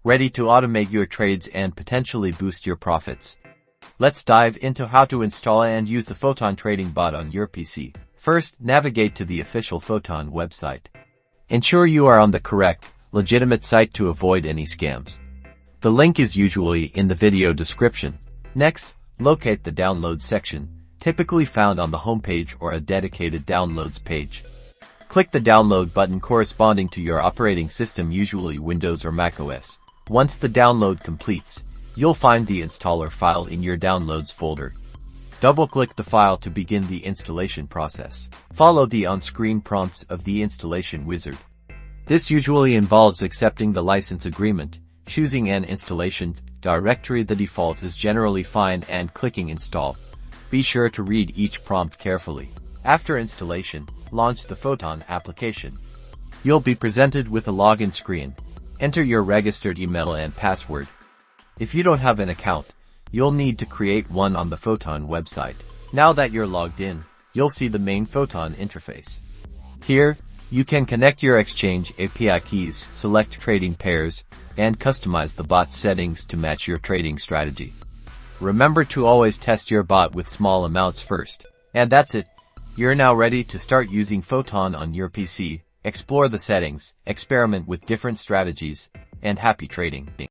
ready to automate your trades and potentially boost your profits. Let's dive into how to install and use the Photon trading bot on your PC. First, navigate to the official Photon website. Ensure you are on the correct, legitimate site to avoid any scams. The link is usually in the video description. Next, locate the download section, typically found on the homepage or a dedicated downloads page. Click the download button corresponding to your operating system, usually Windows or macOS. Once the download completes, you'll find the installer file in your downloads folder. Double-click the file to begin the installation process. Follow the on-screen prompts of the installation wizard. This usually involves accepting the license agreement, choosing an installation directory. The default is generally fine, and clicking install. Be sure to read each prompt carefully. After installation, launch the Photon application. You'll be presented with a login screen. Enter your registered email and password. If you don't have an account, you'll need to create one on the Photon website. Now that you're logged in, you'll see the main Photon interface. Here, you can connect your Exchange API keys, select trading pairs, and customize the bot settings to match your trading strategy. Remember to always test your bot with small amounts first. And that's it. You're now ready to start using Photon on your PC. Explore the settings, experiment with different strategies, and happy trading.